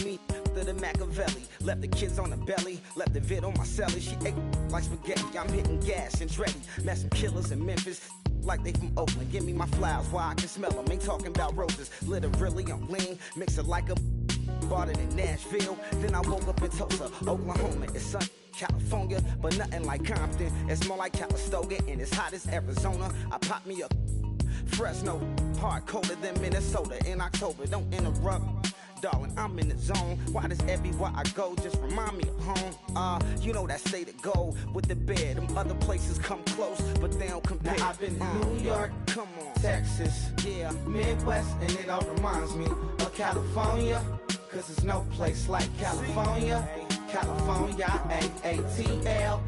me to the Machiavelli. Left the kids on the belly, left the vid on my celly. She ate like spaghetti, I'm hitting gas and Dreddy. Met some killers in Memphis, like they from Oakland. Give me my flowers while I can smell them. Ain't talking about roses, literally I'm lean. Mix it like a bought it in Nashville. Then I woke up in Tulsa, Oklahoma. It's sunny, California, but nothing like Compton. It's more like Calistoga, and it's hot as Arizona. I pop me a Fresno, hard colder than Minnesota in October. Don't interrupt, darling, I'm in the zone. Why does everywhere I go just remind me of home? You know that state of gold with the bed. Them other places come close, but they don't compare. Now I've been to New York, come on, Texas, yeah, Midwest, and it all reminds me of California. Cause there's no place like California. California, A-A-T-L-M-I-A-D-D-M-V.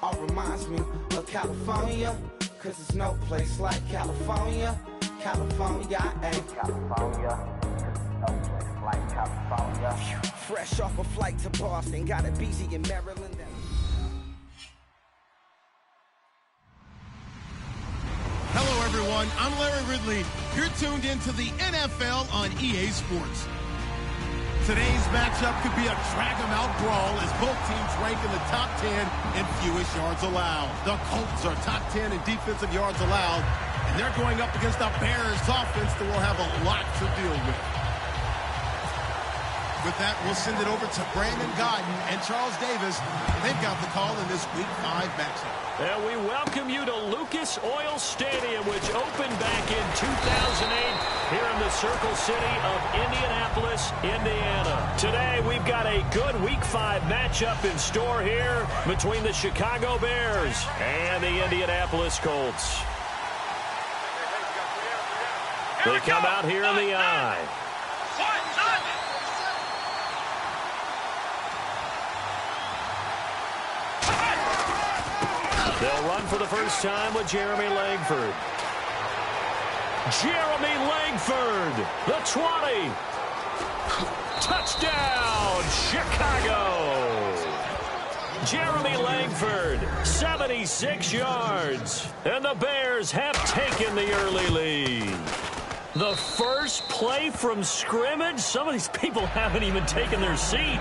All reminds me of California. Cause there's no place like California. California, California, no place like California. Fresh off a flight to Boston, got a BZ in Maryland. Hello, everyone. I'm Larry Ridley. You're tuned into the NFL on EA Sports. Today's matchup could be a drag-em-out brawl as both teams rank in the top 10 in fewest yards allowed. The Colts are top 10 in defensive yards allowed, and they're going up against the Bears offense that will have a lot to deal with. With that, we'll send it over to Brandon Godden and Charles Davis. They've got the call in this Week 5 matchup. And we welcome you to Lucas Oil Stadium, which opened back in 2008 here in the Circle City of Indianapolis, Indiana. Today, we've got a good Week 5 matchup in store here between the Chicago Bears and the Indianapolis Colts. They come out here in the eye. They'll run for the first time with Jeremy Langford. Jeremy Langford, the 20. Touchdown, Chicago. Jeremy Langford, 76 yards. And the Bears have taken the early lead. The first play from scrimmage? Some of these people haven't even taken their seat.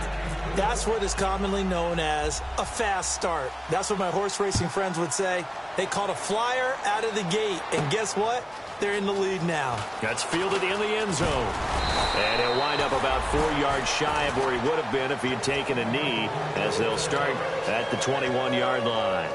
That's what is commonly known as a fast start. That's what my horse racing friends would say. They caught a flyer out of the gate, and guess what? They're in the lead now. That's fielded in the end zone. And he'll wind up about 4 yards shy of where he would have been if he had taken a knee, as they'll start at the 21-yard line.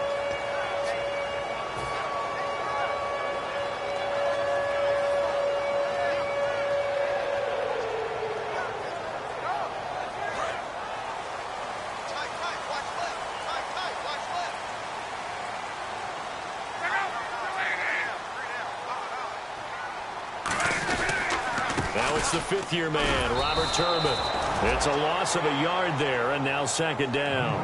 Now it's the fifth-year man, Robert Turbin. It's a loss of a yard there, and now second down.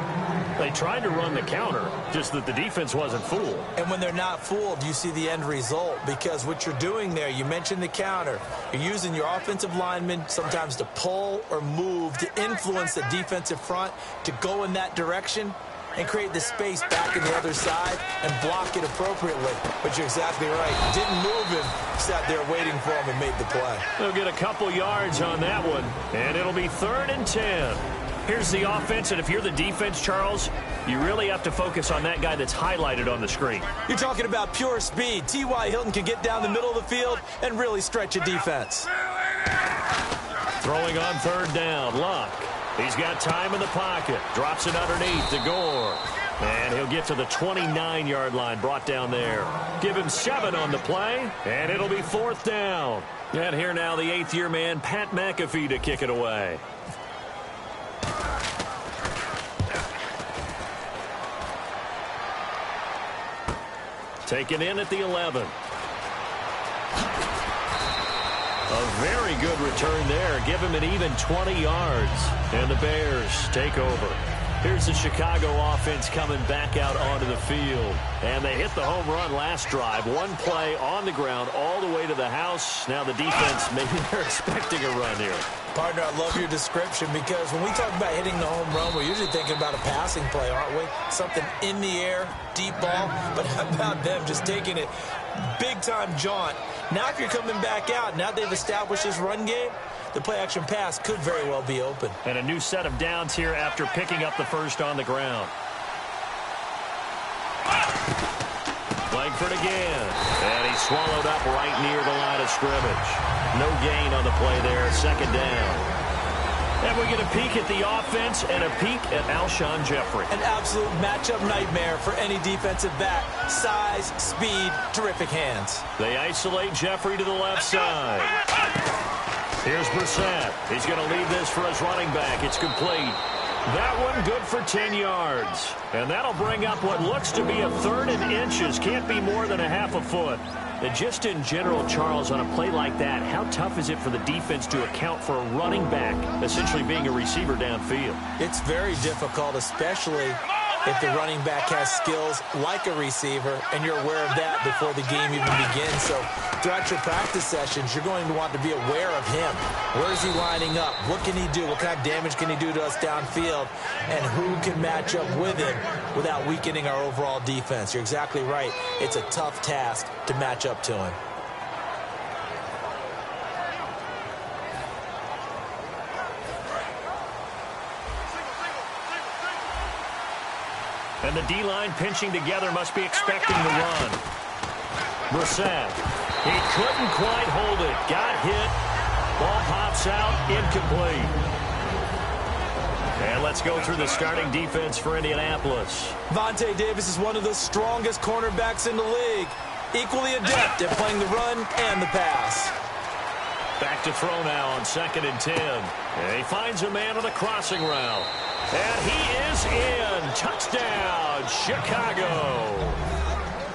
They tried to run the counter, just that the defense wasn't fooled. And when they're not fooled, you see the end result, because what you're doing there, you mentioned the counter. You're using your offensive linemen sometimes to pull or move to influence the defensive front to go in that direction and create the space back in the other side and block it appropriately. But you're exactly right. Didn't move him, sat there waiting for him and made the play. They'll get a couple yards on that one, and it'll be 3rd and 10. Here's the offense, and if you're the defense, Charles, you really have to focus on that guy that's highlighted on the screen. You're talking about pure speed. T.Y. Hilton can get down the middle of the field and really stretch a defense. Throwing on 3rd down, Luck. He's got time in the pocket. Drops it underneath to Gore. And he'll get to the 29-yard line, brought down there. Give him 7 on the play, and it'll be 4th down. And here now the 8th-year man, Pat McAfee, to kick it away. Taken in at the 11. A very good return there. Give him an even 20 yards. And the Bears take over. Here's the Chicago offense coming back out onto the field. And they hit the home run last drive. One play on the ground all the way to the house. Now the defense, maybe they're expecting a run here. Partner, I love your description, because when we talk about hitting the home run, we're usually thinking about a passing play, aren't we? Something in the air, deep ball. But how about them just taking it big-time jaunt. Now if you're coming back out, now they've established this run game, the play-action pass could very well be open. And a new set of downs here after picking up the first on the ground. Langford again. And he's swallowed up right near the line of scrimmage. No gain on the play there. Second down. And we get a peek at the offense and a peek at Alshon Jeffrey. An absolute matchup nightmare for any defensive back. Size, speed, terrific hands. They isolate Jeffrey to the left side. Here's Brissett. He's going to leave this for his running back. It's complete. That one good for 10 yards. And that'll bring up what looks to be a third and inches. Can't be more than a half a foot. And just in general, Charles, on a play like that, how tough is it for the defense to account for a running back essentially being a receiver downfield? It's very difficult, especially if the running back has skills like a receiver, and you're aware of that before the game even begins. So throughout your practice sessions, you're going to want to be aware of him. Where is he lining up? What can he do? What kind of damage can he do to us downfield? And who can match up with him without weakening our overall defense? You're exactly right. It's a tough task to match up to him. And the D-line pinching together must be expecting the run. Brissett. He couldn't quite hold it. Got hit. Ball pops out. Incomplete. And let's go through the starting defense for Indianapolis. Vontae Davis is one of the strongest cornerbacks in the league. Equally adept at playing the run and the pass. Back to throw now on 2nd and 10. And he finds a man on the crossing route. And he is in. Touchdown, Chicago.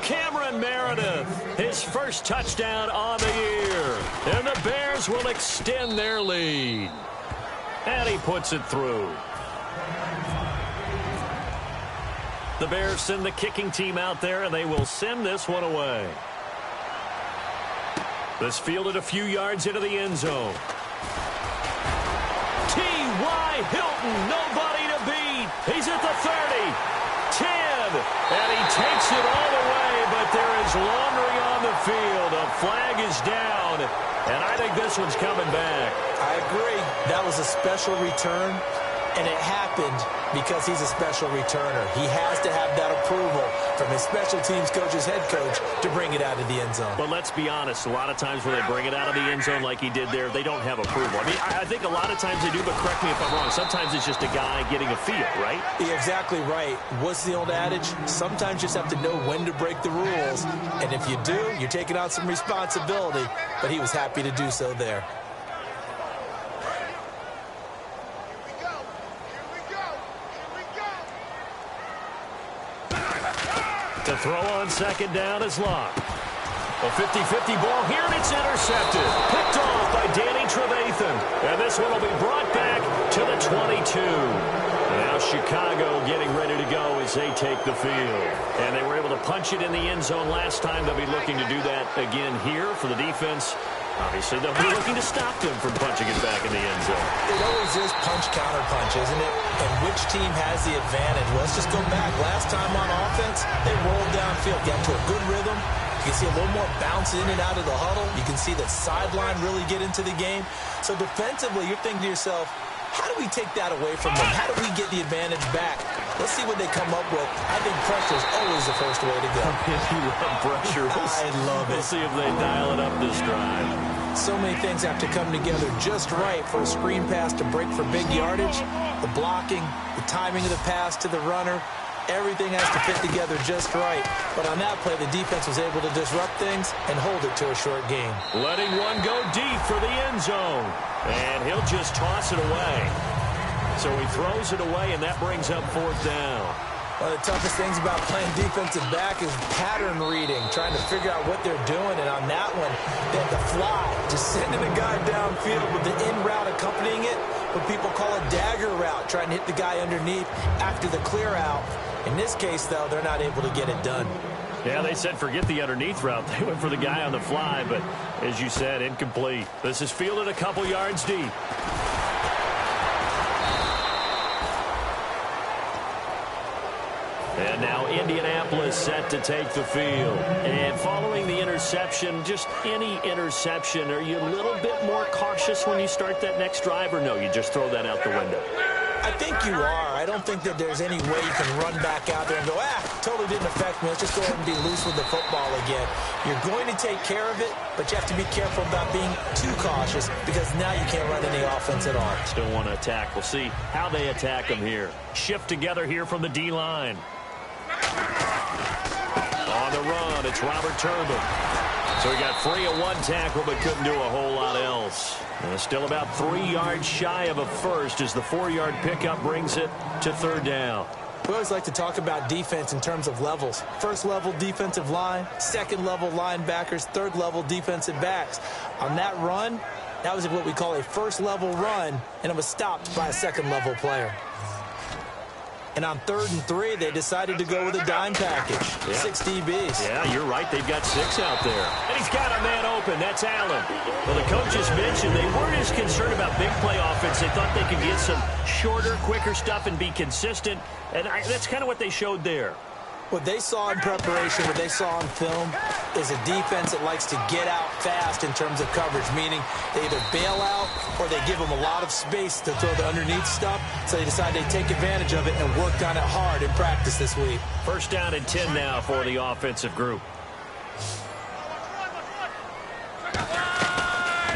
Cameron Meredith, his first touchdown on the year. And the Bears will extend their lead. And he puts it through. The Bears send the kicking team out there, and they will send this one away. This fielded a few yards into the end zone. T.Y. Hilton, nobody to beat. He's at the 30, 10, and he takes it all the way, but there is laundry on the field. A flag is down, and I think this one's coming back. I agree. That was a special return, and it happened because he's a special returner. He has to have that approval from his special teams coach's head coach to bring it out of the end zone. But let's be honest, a lot of times when they bring it out of the end zone like he did there, they don't have approval. I mean, I think a lot of times they do, but correct me if I'm wrong. Sometimes it's just a guy getting a feel, right? You're exactly right. What's the old adage? Sometimes you just have to know when to break the rules. And if you do, you're taking on some responsibility. But he was happy to do so there. To throw on 2nd down is Locke. A 50-50 ball here, and it's intercepted. Picked off by Danny Trevathan. And this one will be brought back to the 22. Now Chicago getting ready to go as they take the field. And they were able to punch it in the end zone last time. They'll be looking to do that again here for the defense. Obviously, they'll be looking to stop them from punching it back in the end zone. It always is punch-counter-punch, isn't it? And which team has the advantage? Well, let's just go back. Last time on offense, they rolled downfield, got to a good rhythm. You can see a little more bounce in and out of the huddle. You can see the sideline really get into the game. So defensively, you're thinking to yourself, how do we take that away from them? How do we get the advantage back? Let's see what they come up with. I think pressure is always the first way to go. If you love pressure, I love it. We'll see if they dial it up this drive. So many things have to come together just right for a screen pass to break for big yardage. The blocking, the timing of the pass to the runner, everything has to fit together just right. But on that play, the defense was able to disrupt things and hold it to a short game. Letting one go deep for the end zone. And he'll just toss it away. So he throws it away, and that brings up 4th down. One of the toughest things about playing defensive back is pattern reading, trying to figure out what they're doing. And on that one, they had to fly, just sending a guy downfield with the in route accompanying it, what people call a dagger route, trying to hit the guy underneath after the clear out. In this case, though, they're not able to get it done. Yeah, they said forget the underneath route. They went for the guy on the fly, but as you said, incomplete. This is fielded a couple yards deep. And now Indianapolis set to take the field. And following the interception, just any interception, are you a little bit more cautious when you start that next drive, or no, you just throw that out the window? I think you are. I don't think that there's any way you can run back out there and go, totally didn't affect me. Let's just go ahead and be loose with the football again. You're going to take care of it, but you have to be careful about being too cautious because now you can't run any offense at all. Still want to attack. We'll see how they attack them here. Shift together here from the D-line. On the run, it's Robert Turbin. So he got free of one tackle but couldn't do a whole lot else. Still about 3 yards shy of a first as the 4-yard pickup brings it to third down. We always like to talk about defense in terms of levels. First level defensive line, second level linebackers, third level defensive backs. On that run, that was what we call a first level run, and it was stopped by a second level player. And on 3rd and 3, they decided to go with a dime package. Yeah. 6 DBs. Yeah, you're right. They've got 6 out there. And he's got a man open. That's Allen. Well, the coaches mentioned they weren't as concerned about big play offense. They thought they could get some shorter, quicker stuff and be consistent. And that's kind of what they showed there. What they saw in preparation, what they saw on film, is a defense that likes to get out fast in terms of coverage, meaning they either bail out or they give them a lot of space to throw the underneath stuff, so they decide they take advantage of it and worked on it hard in practice this week. First down and 10 now for the offensive group.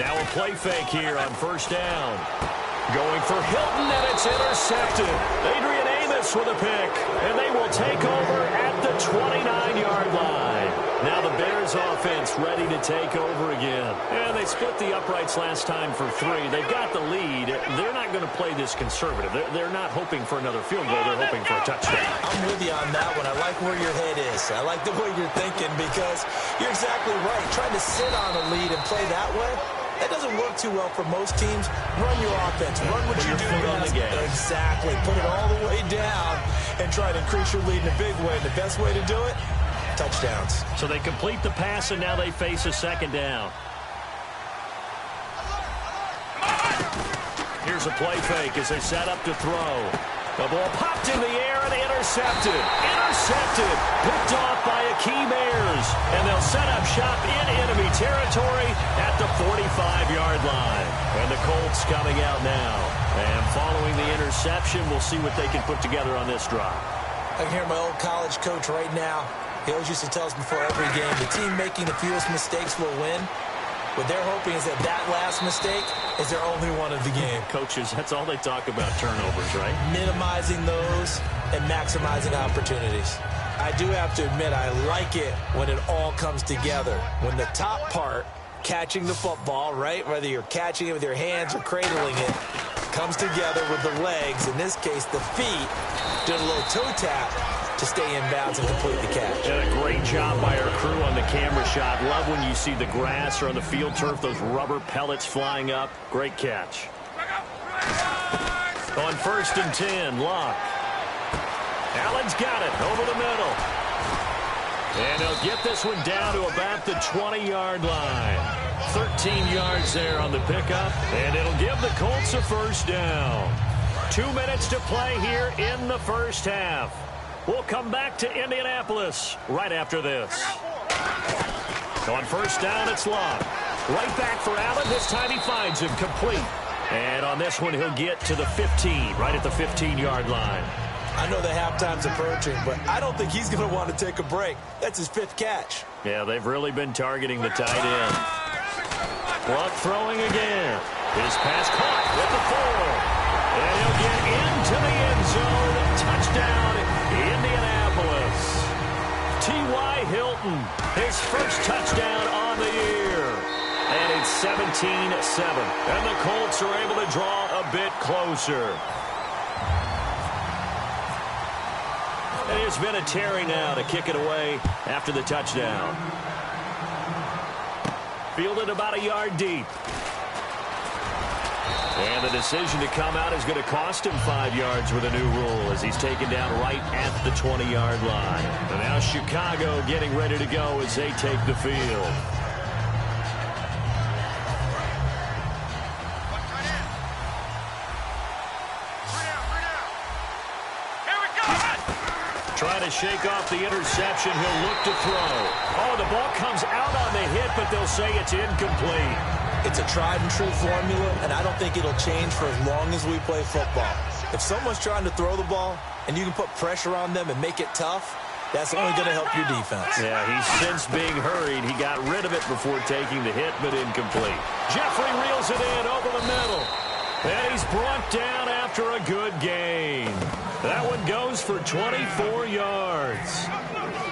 Now a play fake here on first down. Going for Hilton, and it's intercepted. Adrian Amos with a pick, and they will take over at the 29-yard line. Now the Bears offense ready to take over again. And they split the uprights last time for 3. They've got the lead. They're not going to play this conservative. They're not hoping for another field goal. They're hoping for a touchdown. I'm with you on that one. I like where your head is. I like the way you're thinking because you're exactly right. Trying to sit on a lead and play that way, that doesn't work too well for most teams. Run your offense. Run what you do best. Exactly. Put it all the way down and try to increase your lead in a big way. The best way to do it, touchdowns. So they complete the pass, and now they face a second down. Here's a play fake as they set up to throw. The ball popped in the air and intercepted. Intercepted. Picked off by Akeem Ayers. And they'll set up shop in enemy territory at the 45-yard line. And the Colts coming out now. And following the interception, we'll see what they can put together on this drive. I can hear my old college coach right now. He always used to tell us before every game, the team making the fewest mistakes will win. What they're hoping is that last mistake is their only one of the game. Coaches, that's all they talk about, turnovers, right? Minimizing those and maximizing opportunities. I do have to admit, I like it when it all comes together. When the top part, catching the football, right, whether you're catching it with your hands or cradling it, comes together with the legs, in this case the feet, doing a little toe tap to stay in bounds and complete the catch. And a great job by our crew on the camera shot. Love when you see the grass or on the field turf, those rubber pellets flying up. Great catch. On 1st and 10, Locke. Allen's got it over the middle. And he'll get this one down to about the 20-yard line. 13 yards there on the pickup, and it'll give the Colts a first down. 2 minutes to play here in the first half. We'll come back to Indianapolis right after this. On first down, it's Locke. Right back for Allen. This time he finds him complete. And on this one, he'll get to the 15, right at the 15-yard line. I know the halftime's approaching, but I don't think he's going to want to take a break. That's his 5th catch. Yeah, they've really been targeting the tight end. Locke throwing again. His pass caught with the 4. And he'll get into the end zone. Touchdown, Indianapolis. T.Y. Hilton, his first touchdown on the year. And it's 17-7. And the Colts are able to draw a bit closer. And it's been a Terry now to kick it away after the touchdown. Fielded about a yard deep. And the decision to come out is going to cost him 5 yards with a new rule as he's taken down right at the 20-yard line. And now Chicago getting ready to go as they take the field. trying to shake off the interception. He'll look to throw. Oh, the ball comes out on the hit, but they'll say it's incomplete. It's a tried-and-true formula, and I don't think it'll change for as long as we play football. If someone's trying to throw the ball and you can put pressure on them and make it tough, that's only going to help your defense. Yeah, he's since being hurried. He got rid of it before taking the hit, but incomplete. Jeffrey reels it in over the middle. And he's brought down after a good gain. That one goes for 24 yards.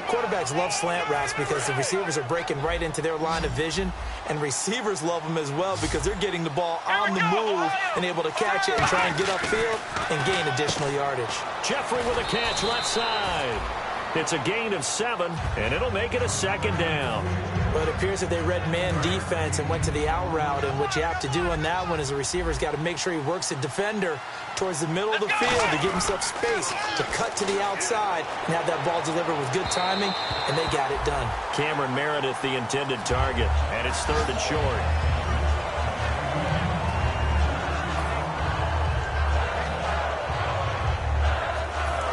Quarterbacks love slant routes because the receivers are breaking right into their line of vision, and receivers love them as well because they're getting the ball on the move and able to catch it and try and get upfield and gain additional yardage. Jeffrey with a catch left side. It's a gain of 7, and it'll make it a second down. But it appears that they read man defense and went to the out route, and what you have to do on that one is the receiver's got to make sure he works the defender towards the middle of the field to give himself space to cut to the outside and have that ball delivered with good timing, and they got it done. Cameron Meredith, the intended target, and it's 3rd and short.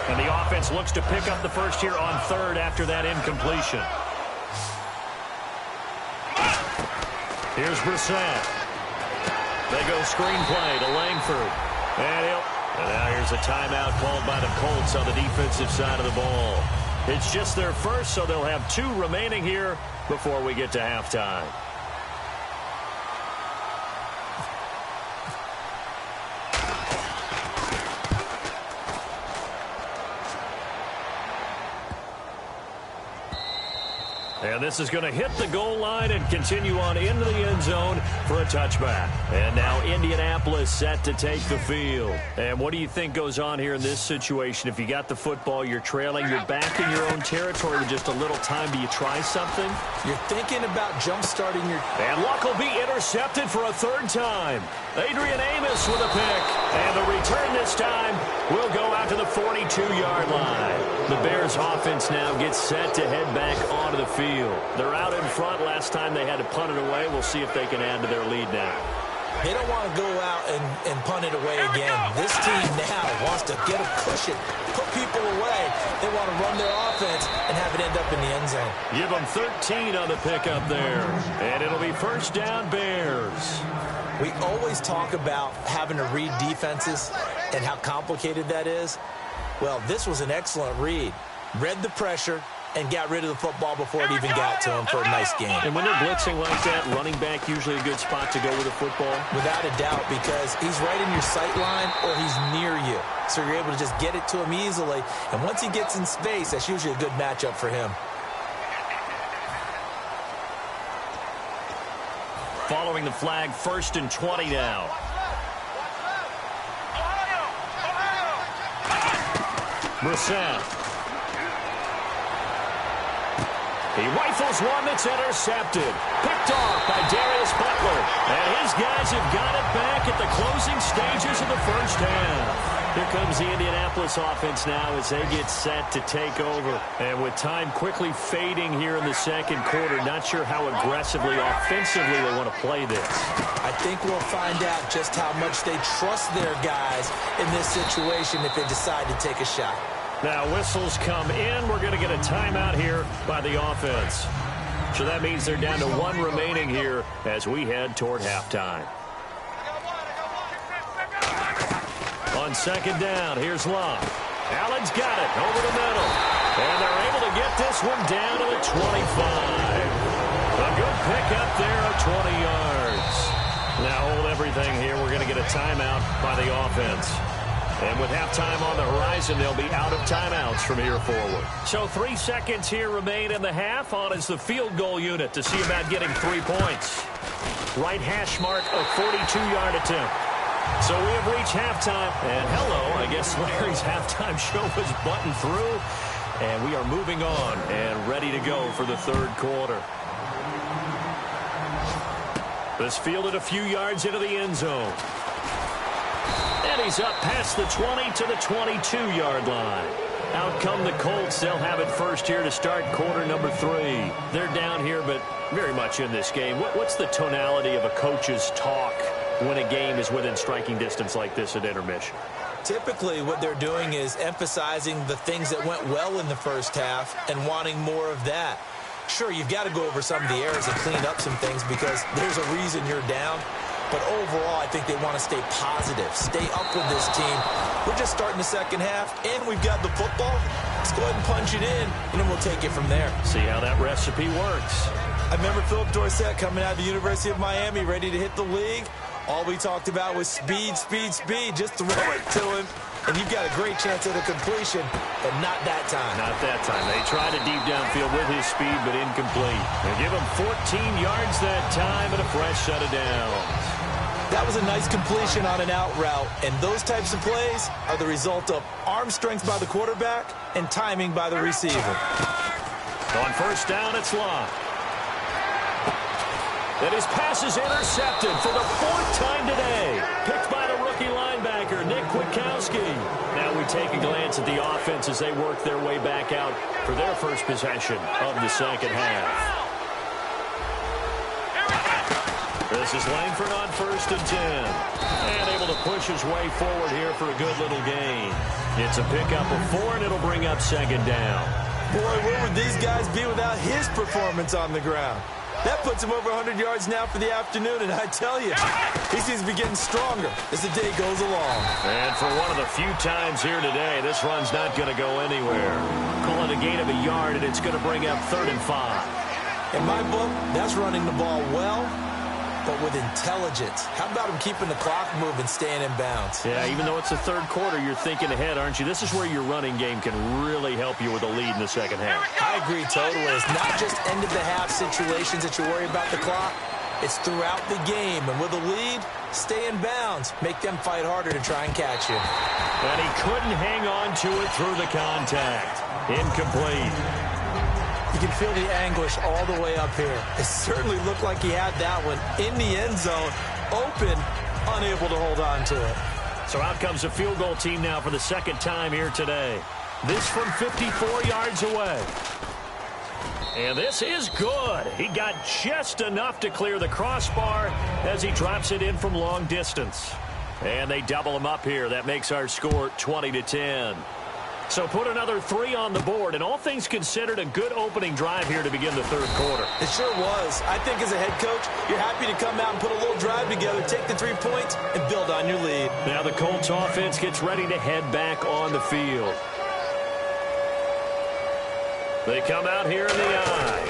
And the offense looks to pick up the first here on 3rd after that incompletion. Here's Brissett. They go screenplay to Langford. And now here's a timeout called by the Colts on the defensive side of the ball. It's just their first, so they'll have 2 remaining here before we get to halftime. And this is going to hit the goal line and continue on into the end zone for a touchback. And now Indianapolis set to take the field. And what do you think goes on here in this situation? If you got the football, you're trailing, you're back in your own territory with just a little time. Do you try something? You're thinking about jump-starting your... And Luck will be intercepted for a 3rd time. Adrian Amos with a pick. And the return this time will go out to the 42-yard line. The Bears offense now gets set to head back onto the field. They're out in front. Last time they had to punt it away. We'll see if they can add to their lead now. They don't want to go out and punt it away again. This team now wants to get a cushion, put people away. They want to run their offense and have it end up in the end zone. Give them 13 on the pickup there. And it'll be 1st down Bears. We always talk about having to read defenses and how complicated that is. Well, this was an excellent read. Read the pressure and got rid of the football before it even got to him for a nice game. And when they're blitzing like that, running back usually a good spot to go with the football? Without a doubt, because he's right in your sight line or he's near you. So you're able to just get it to him easily. And once he gets in space, that's usually a good matchup for him. Following the flag, 1st and 20 now. Brissett. He rifles one that's intercepted. Picked off by Darius Butler. And his guys have got it back at the closing stages of the 1st half. Here comes the Indianapolis offense now as they get set to take over. And with time quickly fading here in the 2nd quarter, not sure how aggressively, offensively they want to play this. I think we'll find out just how much they trust their guys in this situation if they decide to take a shot. Now whistles come in. We're going to get a timeout here by the offense. So that means they're down to 1 remaining here as we head toward halftime. On 2nd down, here's Luck. Allen's got it over the middle. And they're able to get this one down to the 25. A good pickup there of 20 yards. Now hold everything here. We're going to get a timeout by the offense. And with halftime on the horizon, they'll be out of timeouts from here forward. So 3 seconds here remain in the half. On is the field goal unit to see about getting 3 points. Right hash mark, a 42-yard attempt. So we have reached halftime. And hello, I guess Larry's halftime show was buttoned through. And we are moving on and ready to go for the 3rd quarter. This fielded a few yards into the end zone. And he's up past the 20 to the 22-yard line. Out come the Colts. They'll have it 1st here to start quarter number 3. They're down here, but very much in this game. What's the tonality of a coach's talk when a game is within striking distance like this at intermission? Typically, what they're doing is emphasizing the things that went well in the first half and wanting more of that. Sure, you've got to go over some of the errors and clean up some things because there's a reason you're down. But overall, I think they want to stay positive, stay up with this team. We're just starting the second half, and we've got the football. Let's go ahead and punch it in, and then we'll take it from there. See how that recipe works. I remember Philip Dorsett coming out of the University of Miami, ready to hit the league. All we talked about was speed, speed, speed. Just throw it to him, and you've got a great chance at a completion, but not that time. Not that time. They tried a deep downfield with his speed, but incomplete. They give him 14 yards that time and a fresh set of downs. That was a nice completion on an out route, and those types of plays are the result of arm strength by the quarterback and timing by the receiver. On first down, it's Locke. And his pass is intercepted for the 4th time today. Picked by the rookie linebacker, Nick Kwiatkowski. Now we take a glance at the offense as they work their way back out for their first possession of the second half. This is Langford on 1st and 10. And able to push his way forward here for a good little gain. It's a pickup of 4, and it'll bring up 2nd down. Boy, where would these guys be without his performance on the ground? That puts him over 100 yards now for the afternoon, and I tell you, he seems to be getting stronger as the day goes along. And for one of the few times here today, this run's not going to go anywhere. Call it a gain of a yard, and it's going to bring up 3rd and 5. In my book, that's running the ball well, but with intelligence. How about him keeping the clock moving, staying in bounds? Yeah, even though it's the 3rd quarter, you're thinking ahead, aren't you? This is where your running game can really help you with a lead in the second half. I agree totally. It's not just end-of-the-half situations that you worry about the clock. It's throughout the game. And with a lead, stay in bounds. Make them fight harder to try and catch you. And he couldn't hang on to it through the contact. Incomplete. You can feel the anguish all the way up here. It certainly looked like he had that one in the end zone, open, unable to hold on to it. So out comes a field goal team now for the 2nd time here today. This from 54 yards away. And this is good. He got just enough to clear the crossbar as he drops it in from long distance. And they double him up here. That makes our score 20-10. So put another 3 on the board, and all things considered, a good opening drive here to begin the 3rd quarter. It sure was. I think as a head coach, you're happy to come out and put a little drive together, take the 3 points, and build on your lead. Now the Colts offense gets ready to head back on the field. They come out here in the eye.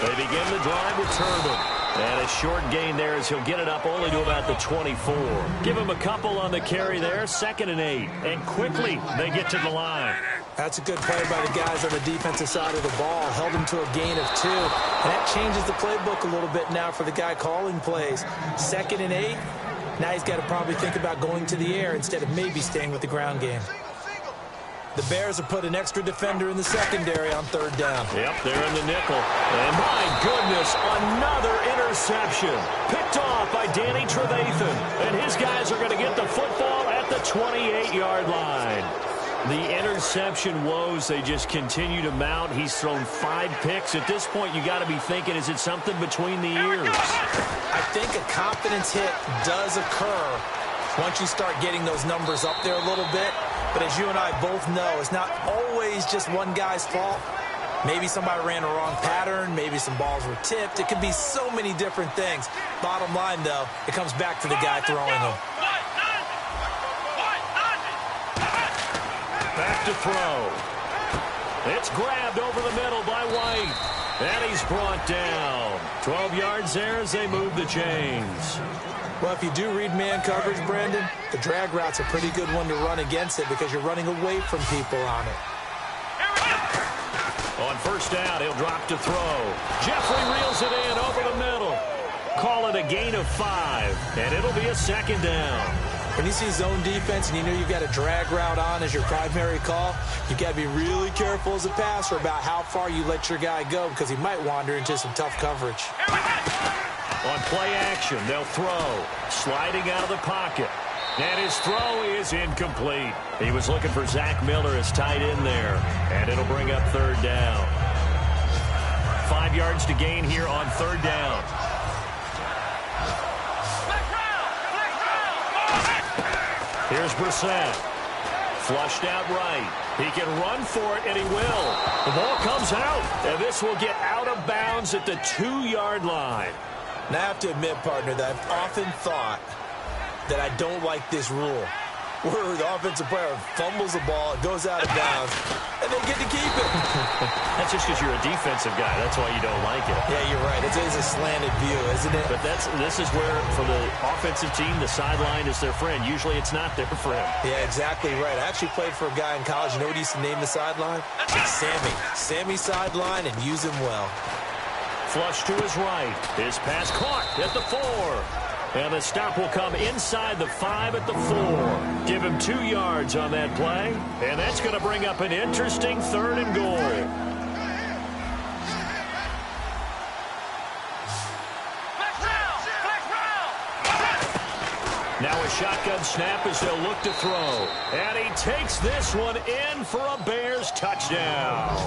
They begin the drive with Turbin. And a short gain there as he'll get it up only to about the 24. Give him a couple on the carry there, 2nd and 8. And quickly they get to the line. That's a good play by the guys on the defensive side of the ball. Held him to a gain of 2. And that changes the playbook a little bit now for the guy calling plays. 2nd and 8. Now he's got to probably think about going to the air instead of maybe staying with the ground game. The Bears have put an extra defender in the secondary on 3rd down. Yep, they're in the nickel. And my goodness, another interception. Picked off by Danny Trevathan. And his guys are going to get the football at the 28-yard line. The interception woes, they just continue to mount. He's thrown 5 picks. At this point, you got to be thinking, is it something between the ears? I think a confidence hit does occur once you start getting those numbers up there a little bit. But as you and I both know, it's not always just one guy's fault. Maybe somebody ran a wrong pattern. Maybe some balls were tipped. It could be so many different things. Bottom line, though, it comes back to the guy throwing them. Back to throw. It's grabbed over the middle by White. And he's brought down. 12 yards there as they move the chains. Well, if you do read man coverage, Brandon, the drag route's a pretty good one to run against it because you're running away from people on it. On first down, he'll drop to throw. Jeffrey reels it in over the middle. Call it a gain of 5, and it'll be a 2nd down. When you see zone defense and you know you've got a drag route on as your primary call, you've got to be really careful as a passer about how far you let your guy go because he might wander into some tough coverage. On play action, they'll throw. Sliding out of the pocket. And his throw is incomplete. He was looking for Zach Miller as tight end there. And it'll bring up 3rd down. 5 yards to gain here on 3rd down. Here's Brissett. Flushed out right. He can run for it, and he will. The ball comes out, and this will get out of bounds at the 2-yard line. Now, I have to admit, partner, that I've often thought that I don't like this rule, where the offensive player fumbles the ball, it goes out of bounds, and they get to keep it. That's just because you're a defensive guy. That's why you don't like it. Yeah, you're right. It's a slanted view, isn't it? But this is where, for the offensive team, the sideline is their friend. Usually it's not their friend. Yeah, exactly right. I actually played for a guy in college. You know what he used to name the sideline? Sammy. Sammy sideline, and use him well. Flush to his right. His pass caught at the 4. And the stop will come inside the 5 at the 4. Give him 2 yards on that play. And that's going to bring up an interesting 3rd and goal. Now a shotgun snap as they'll look to throw. And he takes this one in for a Bears touchdown.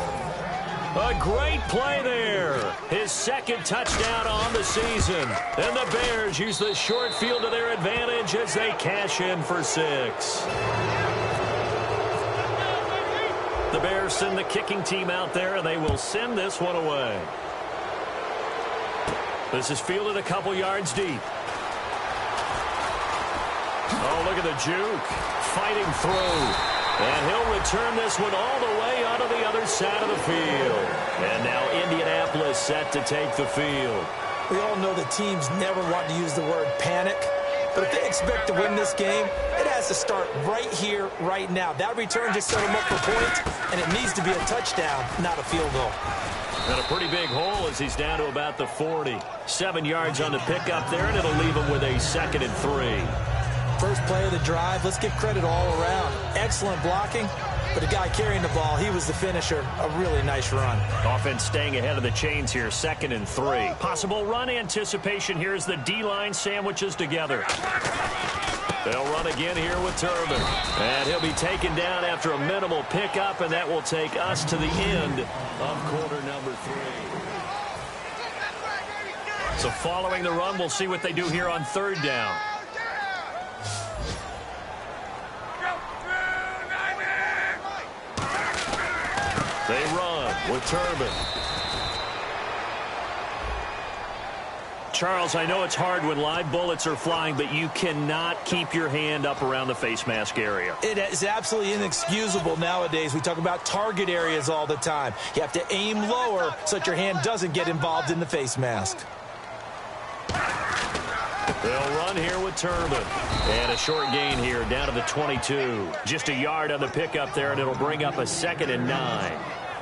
A great play there. His 2nd touchdown on the season. And the Bears use the short field to their advantage as they cash in for 6. The Bears send the kicking team out there, and they will send this one away. This is fielded a couple yards deep. Oh, look at the juke. Fighting through. And he'll return this one all the way onto the other side of the field. And now Indianapolis set to take the field. We all know the teams never want to use the word panic. But if they expect to win this game, it has to start right here, right now. That return just set them up for points, and it needs to be a touchdown, not a field goal. And a pretty big hole as he's down to about the 40. 7 yards on the pickup there, and it'll leave him with a 2nd and 3. First play of the drive, let's give credit all around. Excellent blocking, but the guy carrying the ball, he was the finisher. A really nice run. Offense staying ahead of the chains here, 2nd and 3. Possible run anticipation here as the D-line sandwiches together. They'll run again here with Turbin. And he'll be taken down after a minimal pickup, and that will take us to the end of quarter number 3. So following the run, we'll see what they do here on 3rd down. They run with Turbin. Charles, I know it's hard when live bullets are flying, but you cannot keep your hand up around the face mask area. It is absolutely inexcusable nowadays. We talk about target areas all the time. You have to aim lower so that your hand doesn't get involved in the face mask. They'll run here with Turbin. And a short gain here down to the 22. Just a yard on the pickup there, and it'll bring up a 2nd and 9.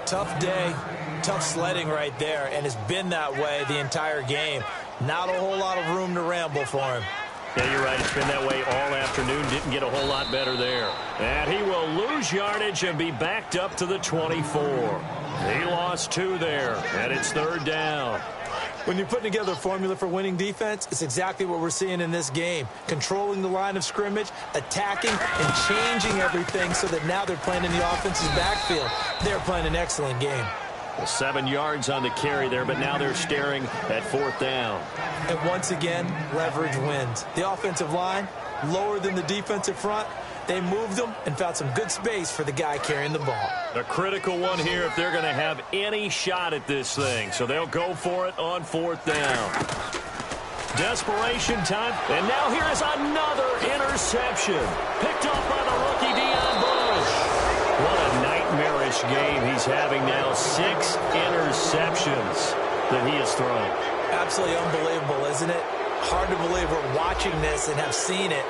Tough day, tough sledding right there, and it's been that way the entire game. Not a whole lot of room to ramble for him. Yeah, you're right. It's been that way all afternoon. Didn't get a whole lot better there. And he will lose yardage and be backed up to the 24. He lost 2 there, and it's 3rd down. When you're putting together a formula for winning defense, it's exactly what we're seeing in this game. Controlling the line of scrimmage, attacking, and changing everything so that now they're playing in the offense's backfield. They're playing an excellent game. Well, 7 yards on the carry there, but now they're staring at 4th down. And once again, leverage wins. The offensive line, lower than the defensive front. They moved them and found some good space for the guy carrying the ball. A critical one here if they're going to have any shot at this thing. So they'll go for it on 4th down. Desperation time. And now here is another interception. Picked off by the rookie Deon Bush. What a nightmarish game he's having now. 6 interceptions that he has thrown. Absolutely unbelievable, isn't it? Hard to believe we're watching this and have seen it.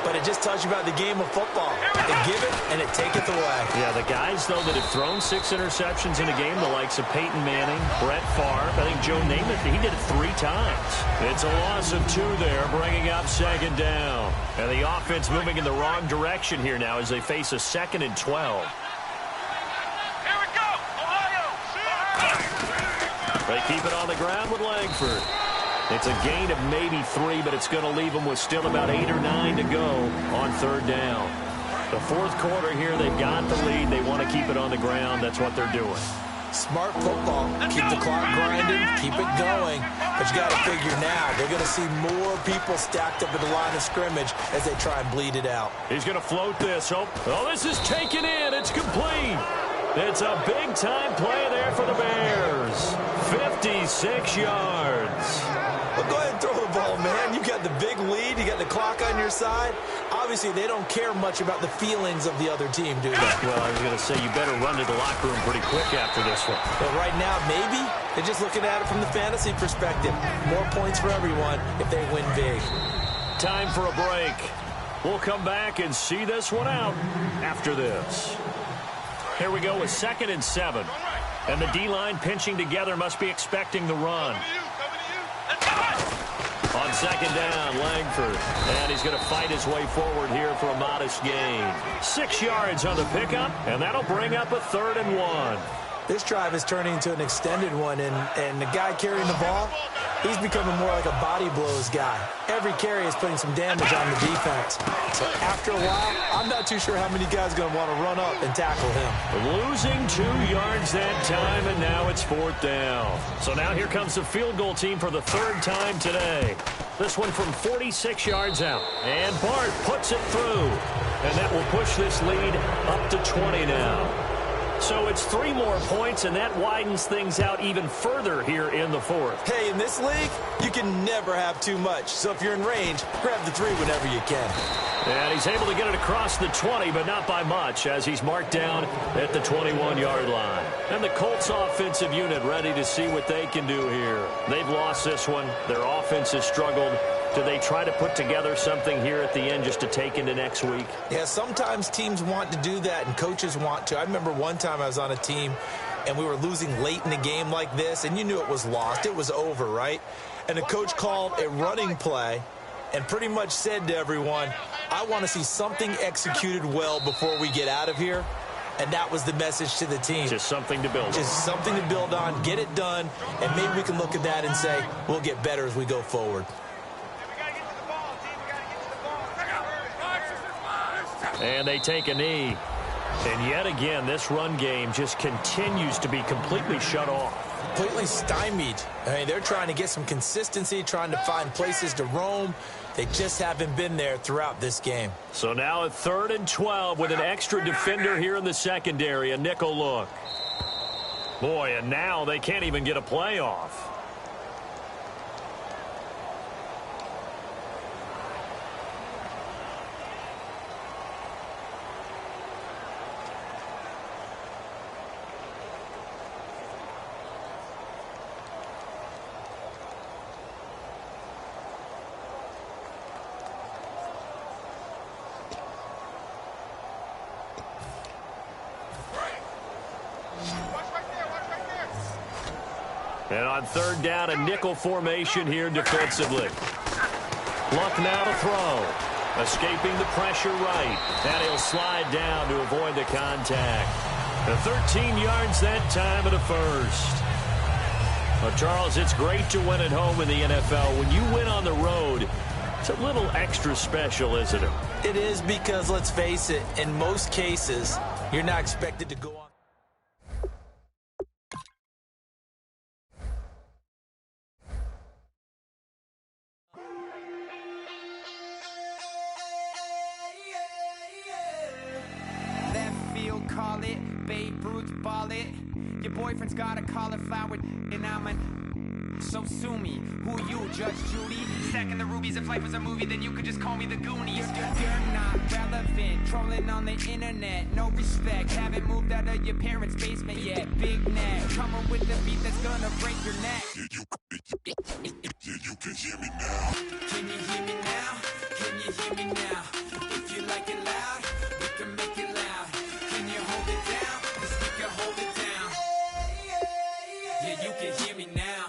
But it just tells you about the game of football. They give it, and it taketh away. Yeah, the guys, though, that have thrown 6 interceptions in a game, the likes of Peyton Manning, Brett Favre, I think Joe Namath, he did it 3 times. It's a loss of 2 there, bringing up 2nd down. And the offense moving in the wrong direction here now as they face a 2nd and 12. Here we go, Ohio! They keep it on the ground with Langford. It's a gain of maybe 3, but it's going to leave them with still about 8 or 9 to go on 3rd down. The 4th quarter here, they've got the lead. They want to keep it on the ground. That's what they're doing. Smart football. Keep the clock grinding, keep it going. But you got to figure now, they're going to see more people stacked up at the line of scrimmage as they try and bleed it out. He's going to float this. Oh, this is taken in. It's complete. It's a big-time play there for the Bears. 56 yards. Well, go ahead and throw the ball, man. You got the big lead. You got the clock on your side. Obviously, they don't care much about the feelings of the other team, do they? Well, I was going to say, you better run to the locker room pretty quick after this one. But right now, maybe they're just looking at it from the fantasy perspective. More points for everyone if they win big. Time for a break. We'll come back and see this one out after this. Here we go with 2nd and 7. And the D-line pinching together must be expecting the run. On 2nd down, Langford. And he's going to fight his way forward here for a modest gain. 6 yards on the pickup, and that'll bring up a 3rd and 1. This drive is turning into an extended one, and the guy carrying the ball, he's becoming more like a body blows guy. Every carry is putting some damage on the defense. So after a while, I'm not too sure how many guys are going to want to run up and tackle him. Losing 2 yards that time, and now it's 4th down. So now here comes the field goal team for the 3rd time today. This one from 46 yards out. And Bart puts it through. And that will push this lead up to 20 now. So it's 3 more points, and that widens things out even further here in the 4th. Hey, in this league, you can never have too much. So if you're in range, grab the 3 whenever you can. And he's able to get it across the 20, but not by much, as he's marked down at the 21-yard line. And the Colts offensive unit ready to see what they can do here. They've lost this one. Their offense has struggled. Do they try to put together something here at the end just to take into next week? Yeah, sometimes teams want to do that, and coaches want to. I remember one time I was on a team, and we were losing late in the game like this, and you knew it was lost. It was over, right? And the coach called a running play and pretty much said to everyone, I want to see something executed well before we get out of here. And that was the message to the team. Just something to build on. Just something to build on, get it done, and maybe we can look at that and say, we'll get better as we go forward. And they take a knee. And yet again, this run game just continues to be completely shut off. Completely stymied. I mean, they're trying to get some consistency, trying to find places to roam. They just haven't been there throughout this game. So now a 3rd and 12 with an extra defender here in the secondary, a nickel look. Boy, and now they can't even get a play off. And on 3rd down, a nickel formation here defensively. Luck now to throw. Escaping the pressure right. And he'll slide down to avoid the contact. The 13 yards that time at a 1st. Well, Charles, it's great to win at home in the NFL. When you win on the road, it's a little extra special, isn't it? It is, because, let's face it, in most cases, you're not expected to go on. Call it, Babe Ruth ball it. Your boyfriend's got a cauliflower and I'm a... So sue me, who you, Judge Judy? Stacking the rubies, if life was a movie, then you could just call me the Goonies. You're not relevant, trolling on the internet, no respect. Haven't moved out of your parents' basement yet, big neck. Coming with the beat that's gonna break your neck. You can hear me now. Can you hear me now? Can you hear me now? If you like it loud, we can make it loud. Can you hold it down? The speaker hold it down. Yeah, you can hear me now.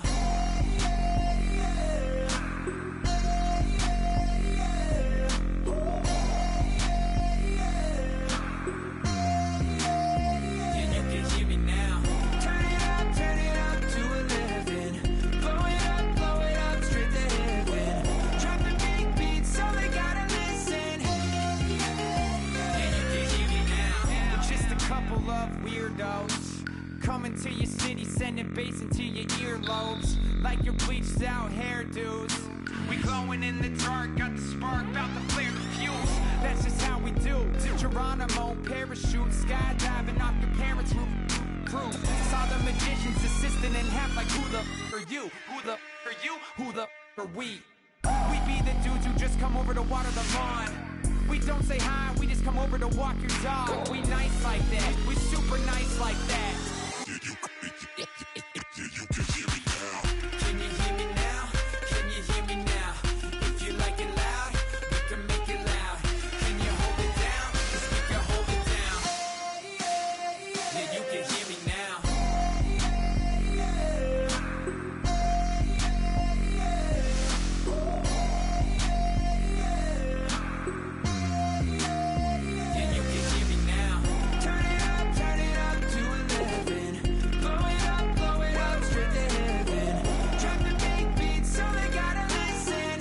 Yeah, you can hear me now. Turn it up to 11. Blow it up, straight to heaven. Drop the big beats, so they gotta listen. Yeah, you can hear me now. We're just a couple of weirdos Coming to your city, sending bass into your earlobes, like your bleached out hairdos. We glowing in the dark, got the spark, about to flare the fuse. That's just how we do. To Geronimo, parachute, skydiving off your parents' roof. Crew saw the magician's assistant in half, like who the are you? Who the are you? Who the are we? We be the dudes who just come over to water the lawn. We don't say hi, we just come over to walk your dog. We nice like that, we super nice like that. Can you hear me now? Can you hear me now? If you like it loud, we can make it loud. Can you hold it down? 'Cause we can hold it down. Yeah, you can hear me now. Yeah, you can hear me now. Turn it up to 11. Blow it up straight to heaven. Drop the big beat so they gotta listen.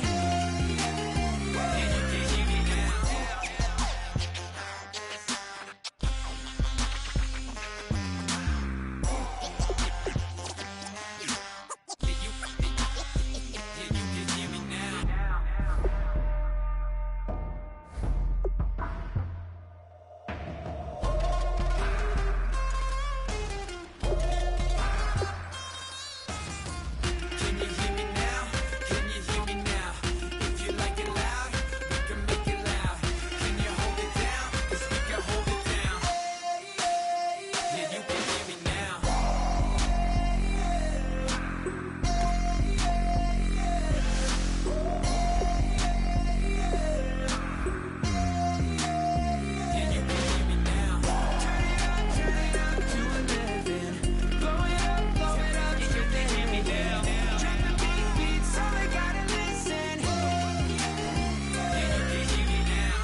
Yeah, you can hear me now. Yeah, you can hear me now. Can you hear me now? Can you hear me now? If you like it loud, we can make it loud. Can you hold it down? 'Cause we can hold it down. Yeah, you can hear me now. Yeah, you can hear me now. Turn it up to 11. Blow it up straight to heaven. Drop the big beat so they gotta listen. Yeah, you can hear me now.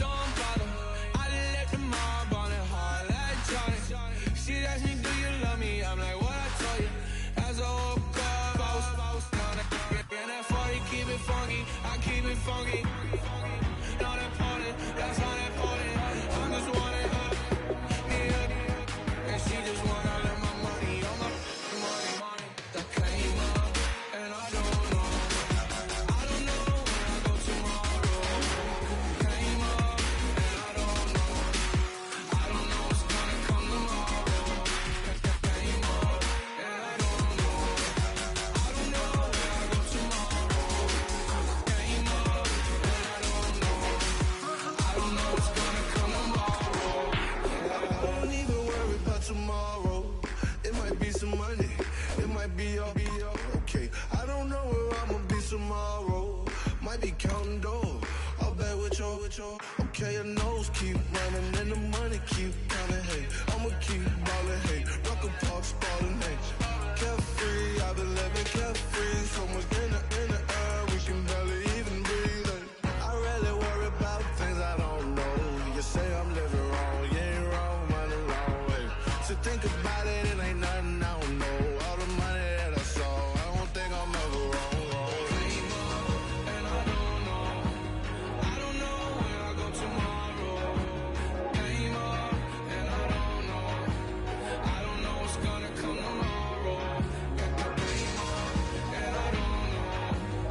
Don't bother. I left the mob on it hard like Johnny. She asked me, do you love me? I'm like, what I told you. As I woke up, I was on that. And that 40, keep it funky. I keep it funky. Not important, that's not important. I'm just wanting her. And she just wanna let my money on my money. That came up, and I don't know. I don't know when I go tomorrow. Came up, and I don't know. I don't know what's gonna come tomorrow. Came up, and I don't know. I don't know when I go tomorrow. Came up, and I don't know. I don't know what's gonna come tomorrow. Don't even worry about tomorrow. It might be some money. It might be all okay. I don't know where I'ma be tomorrow. Might be counting dough. I'll bet with your. Okay, your nose keep running and the money keep coming. Hey, I'ma keep ballin'. Hey, rock a park, spallin'. Hey, carefree. I've been living carefree. So much in the air, we can barely even breathe. Hey, I really worry about things I don't know. You say I'm living wrong, you ain't wrong, man, along way. So think about it, it ain't nothing I don't know. All the money that I saw, I don't think I'm ever wrong. Came up, and I don't know. I don't know when I go tomorrow. Came up, and I don't know. I don't know what's gonna come tomorrow. Came up, and I don't know.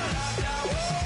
Woo!